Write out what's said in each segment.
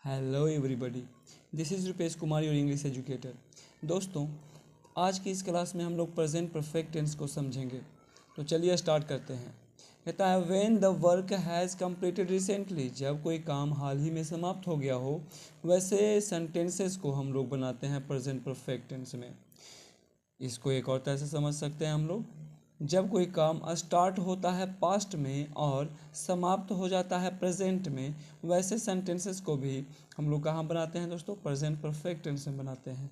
Hello everybody, this is Rupesh Kumar your English educator. दोस्तों, आज की इस क्लास में हम लोग प्रेजेंट परफेक्ट टेंस को समझेंगे। तो चलिए स्टार्ट करते हैं। कहता है when the work has completed recently, जब कोई काम हाल ही में समाप्त हो गया हो। वैसे सेंटेंसेस को हम लोग बनाते हैं प्रेजेंट परफेक्ट टेंस में। इसको एक और तरह से समझ सकते हैं हम लोग, जब कोई काम स्टार्ट होता है पास्ट में और समाप्त हो जाता है प्रेजेंट में, वैसे सेंटेंसेस को भी हम लोग कहाँ बनाते हैं दोस्तों? प्रेजेंट परफेक्ट टेंस में बनाते हैं।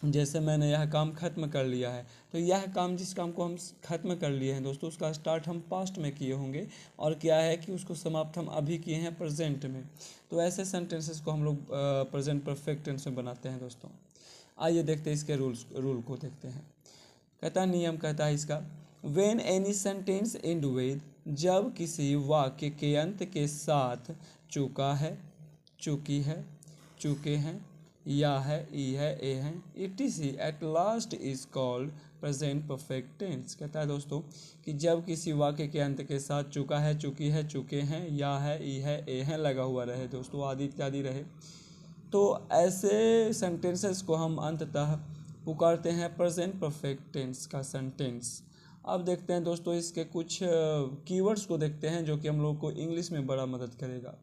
जैसे मैंने यह काम ख़त्म कर लिया है, तो यह काम, जिस काम को हम ख़त्म कर लिए हैं दोस्तों, उसका स्टार्ट हम पास्ट में किए होंगे और क्या है कि उसको समाप्त हम अभी किए हैं प्रेजेंट में। तो ऐसे सेंटेंसेस को हम लोग प्रेजेंट परफेक्ट टेंस में बनाते हैं दोस्तों। आइए देखते हैं इसके रूल को देखते हैं। कहता नियम कहता है इसका, when any sentence and with, जब किसी वाक्य के अंत के साथ चुका है, चुकी है, चुके हैं, या है, ई है, ए है, etc at last is called present perfect tense. कहता है दोस्तों कि जब किसी वाक्य के अंत के साथ चुका है, चुकी है, चुके हैं, या है, ई है, ए है लगा हुआ रहे दोस्तों, आदि इत्यादि रहे, तो ऐसे सेंटेंसेस को हम अंततः पुकारते हैं प्रेजेंट परफेक्ट टेंस का सेंटेंस। अब देखते हैं दोस्तों इसके कुछ कीवर्ड्स को देखते हैं जो कि हम लोग को इंग्लिश में बड़ा मदद करेगा,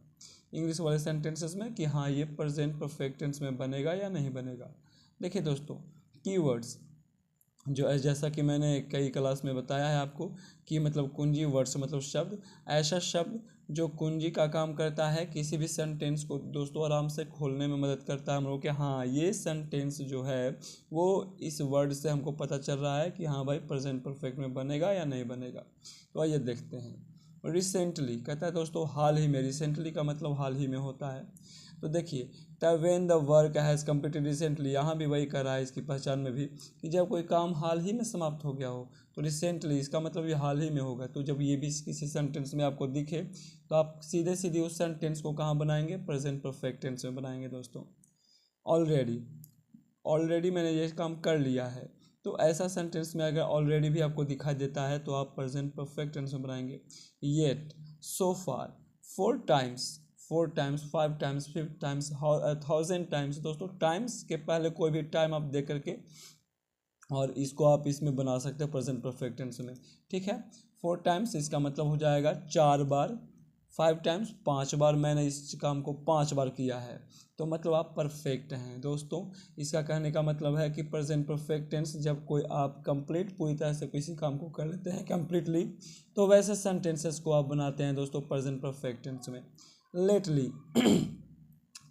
इंग्लिश वाले सेंटेंसेस में, कि हाँ ये प्रेजेंट परफेक्ट टेंस में बनेगा या नहीं बनेगा। देखिए दोस्तों, कीवर्ड्स जो जैसा कि मैंने कई क्लास में बताया है आपको कि मतलब कुंजी वर्ड्स मतलब शब्द, ऐसा शब्द जो कुंजी का काम करता है, किसी भी सेंटेंस को दोस्तों आराम से खोलने में मदद करता है हम लोग कि हाँ ये सेंटेंस जो है वो इस वर्ड से हमको पता चल रहा है कि हाँ भाई प्रेजेंट परफेक्ट में बनेगा या नहीं बनेगा। तो आइए देखते हैं। रिसेंटली कहता है दोस्तों हाल ही में, रिसेंटली का मतलब हाल ही में होता है। तो देखिए the when the work has completed recently, यहाँ भी वही कर रहा है इसकी पहचान में भी, कि जब कोई काम हाल ही में समाप्त हो गया हो तो रिसेंटली इसका मतलब ये हाल ही में होगा। तो जब ये भी किसी सेंटेंस में आपको दिखे तो आप सीधे सीधे उस सेंटेंस को कहाँ बनाएंगे? प्रेजेंट परफेक्ट टेंस में बनाएंगे दोस्तों। ऑलरेडी, ऑलरेडी मैंने ये काम कर लिया है, तो ऐसा सेंटेंस में अगर ऑलरेडी भी आपको दिखाई देता है तो आप प्रेजेंट परफेक्ट टेंस में बनाएंगे। Yet, so far, four times, four times, five times, fifth times, 1000 times. दोस्तों टाइम्स के पहले कोई भी टाइम आप दे करके और इसको आप इसमें बना सकते हैं प्रेजेंट परफेक्ट टेंस में, ठीक है। फोर टाइम्स इसका मतलब हो जाएगा 4 बार, फाइव टाइम्स 5 बार, मैंने इस काम को 5 बार किया है, तो मतलब आप परफेक्ट हैं दोस्तों। इसका कहने का मतलब है कि प्रेजेंट परफेक्ट टेंस जब कोई आप कंप्लीट पूरी तरह से किसी काम को कर लेते हैं कंप्लीटली, तो वैसे सेंटेंसेस को आप बनाते हैं दोस्तों प्रेजेंट परफेक्ट टेंस में। लेटली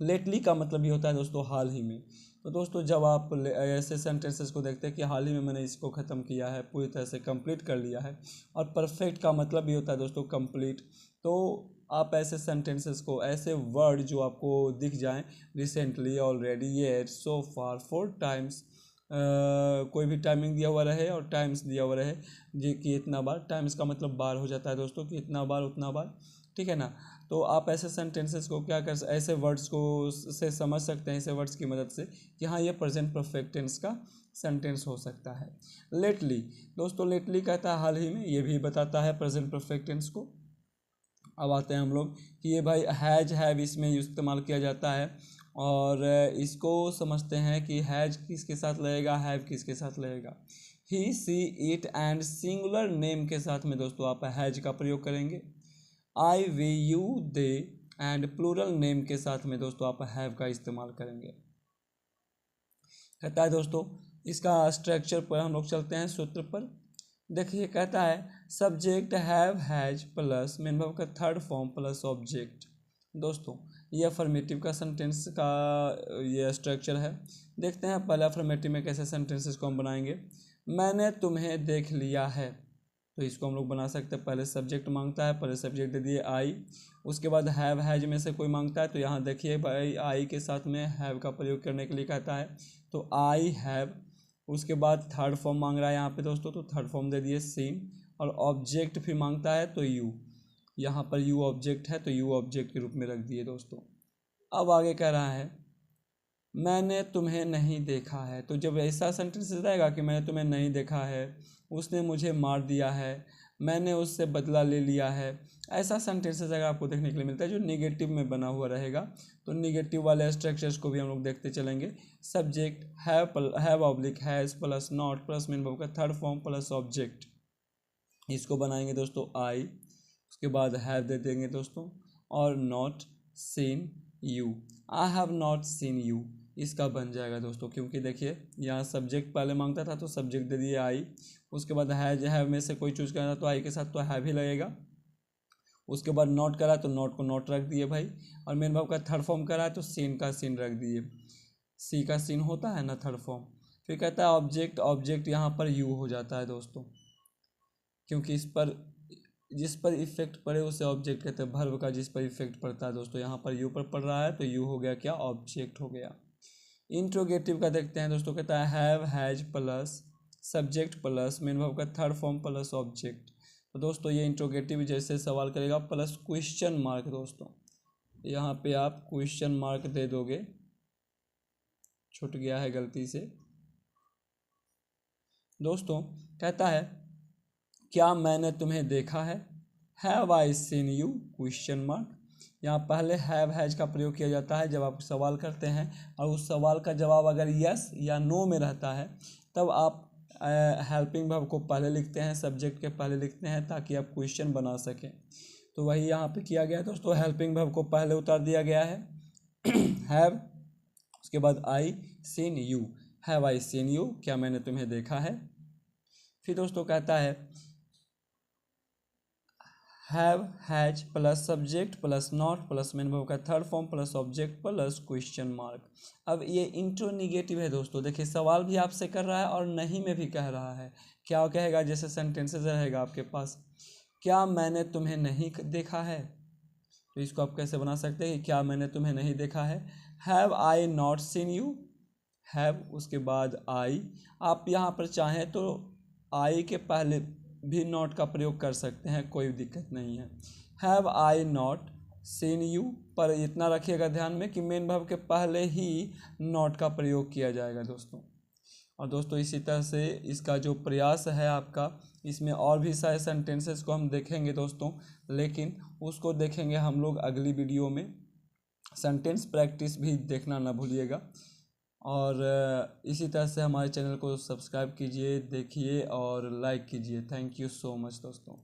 लेटली का मतलब ये होता है दोस्तों हाल ही में। तो दोस्तों जब आप ऐसे सेंटेंसेस को देखते हैं कि हाल ही में मैंने इसको ख़त्म किया है, पूरी तरह से कंप्लीट कर लिया है, और परफेक्ट का मतलब ये होता है दोस्तों कंप्लीट, तो आप ऐसे सेंटेंसेस को, ऐसे वर्ड जो आपको दिख जाएं, recently, already, yet, so far, four times, कोई भी टाइमिंग दिया हुआ रहे और टाइम्स दिया हुआ रहे जी कि इतना बार, टाइम्स का मतलब बार हो जाता है दोस्तों कि इतना बार उतना बार, ठीक है ना। तो आप ऐसे सेंटेंसेस को क्या कर, ऐसे वर्ड्स को से समझ सकते हैं, ऐसे वर्ड्स की मदद से कि हाँ ये प्रेजेंट परफेक्ट टेंस का सेंटेंस हो सकता है। लेटली दोस्तों, लेटली कहता है हाल ही में, ये भी बताता है प्रेजेंट परफेक्ट टेंस को। अब आते हैं हम लोग कि ये भाई हैज, हैव इसमें इस्तेमाल किया जाता है, और इसको समझते हैं कि हैज किसके साथ लगेगा, हैव किसके साथ लगेगा। He, she, it and singular name के साथ में दोस्तों आप हैज का प्रयोग करेंगे। I, we, you, they and plural name के साथ में दोस्तों आप हैव का इस्तेमाल करेंगे। कहता है दोस्तों इसका स्ट्रक्चर पर हम लोग चलते हैं, सूत्र पर। देखिए कहता है subject have, has plus main verb का थर्ड फॉर्म प्लस ऑब्जेक्ट। दोस्तों ये अफर्मेटिव का सेंटेंस का ये स्ट्रक्चर है। देखते हैं पहले अफर्मेटिव में कैसे सेंटेंसेस को हम बनाएंगे। मैंने तुम्हें देख लिया है, तो इसको हम लोग बना सकते हैं, पहले सब्जेक्ट मांगता है, पहले सब्जेक्ट दे दिए आई, उसके बाद हैव, हैज में से कोई मांगता है, तो यहाँ देखिए भाई आई के साथ में हैव का प्रयोग करने के लिए कहता है, तो आई हैव। उसके बाद थर्ड फॉर्म मांग रहा है यहाँ पे दोस्तों, तो थर्ड फॉर्म दे दिए सीन, और ऑब्जेक्ट फिर मांगता है तो यू, यहाँ पर यू ऑब्जेक्ट है तो यू ऑब्जेक्ट के रूप में रख दिए दोस्तों। अब आगे कह रहा है मैंने तुम्हें नहीं देखा है, तो जब ऐसा सेंटेंस रहेगा कि मैंने तुम्हें नहीं देखा है, उसने मुझे मार दिया है, मैंने उससे बदला ले लिया है। ऐसा सेंटेंसेस अगर आपको देखने के लिए मिलता है जो निगेटिव में बना हुआ रहेगा, तो निगेटिव वाले स्ट्रक्चर्स को भी हम लोग देखते चलेंगे। Subject have oblique has plus not plus main verb का थर्ड फॉर्म प्लस ऑब्जेक्ट, इसको बनाएंगे दोस्तों आई, उसके बाद हैव दे देंगे दोस्तों, और not seen you, I have not seen you, इसका बन जाएगा दोस्तों। क्योंकि देखिए यहाँ सब्जेक्ट पहले मांगता था तो सब्जेक्ट दे दिए आई, उसके बाद हैव में से कोई चूज करना तो आई के साथ तो हैव ही लगेगा, उसके बाद नॉट करा तो नॉट को नॉट रख दिए भाई, और मेन वर्ब का थर्ड फॉर्म करा है तो सीन का सीन रख दिए, सी का सीन होता है ना थर्ड फॉर्म। फिर कहता है ऑब्जेक्ट, ऑब्जेक्ट यहाँ पर यू हो जाता है दोस्तों, क्योंकि जिस पर इफेक्ट पड़े उसे ऑब्जेक्ट कहते हैं। वर्ब का जिस पर इफेक्ट पड़ता है दोस्तों, यहाँ पर यू पर पड़ रहा है तो यू हो गया क्या, ऑब्जेक्ट हो गया। इंट्रोगेटिव का देखते हैं दोस्तों, कहता है have has plus subject plus main verb का थर्ड फॉर्म प्लस ऑब्जेक्ट। तो दोस्तों ये इंट्रोगेटिव जैसे सवाल करेगा प्लस क्वेश्चन मार्क दोस्तों, यहाँ पे आप क्वेश्चन मार्क दे दोगे, छूट गया है गलती से दोस्तों। कहता है क्या मैंने तुम्हें देखा है, have I seen you question mark. यहाँ पहले हैव हैज का प्रयोग किया जाता है जब आप सवाल करते हैं और उस सवाल का जवाब अगर यस या नो में रहता है तब आप हेल्पिंग वर्ब को पहले लिखते हैं, सब्जेक्ट के पहले लिखते हैं ताकि आप क्वेश्चन बना सकें। तो वही यहाँ पे किया गया दोस्तों, हेल्पिंग वर्ब को पहले उतार दिया गया है हैव, उसके बाद I seen you, have I seen you, क्या मैंने तुम्हें देखा है। फिर दोस्तों कहता है have has plus subject plus not plus main verb का third form plus object plus question mark. अब ये इंट्रोनिगेटिव है दोस्तों, देखिए सवाल भी आपसे कर रहा है और नहीं में भी कह रहा है। क्या कहेगा, जैसे सेंटेंसेस रहेगा आपके पास, क्या मैंने तुम्हें नहीं देखा है, तो इसको आप कैसे बना सकते हैं, क्या मैंने तुम्हें नहीं देखा है। Have I not seen you, have उसके बाद आई, आप यहाँ पर चाहें तो आई के पहले भी नॉट का प्रयोग कर सकते हैं, कोई दिक्कत नहीं है। Have I not seen you, पर इतना रखिएगा ध्यान में कि मेन वर्ब के पहले ही नॉट का प्रयोग किया जाएगा दोस्तों। और दोस्तों इसी तरह से इसका जो प्रयास है आपका, इसमें और भी सारे सेंटेंसेस को हम देखेंगे दोस्तों, लेकिन उसको देखेंगे हम लोग अगली वीडियो में। सेंटेंस प्रैक्टिस भी देखना ना भूलिएगा, और इसी तरह से हमारे चैनल को सब्सक्राइब कीजिए, देखिए और लाइक कीजिए। थैंक यू सो मच दोस्तों।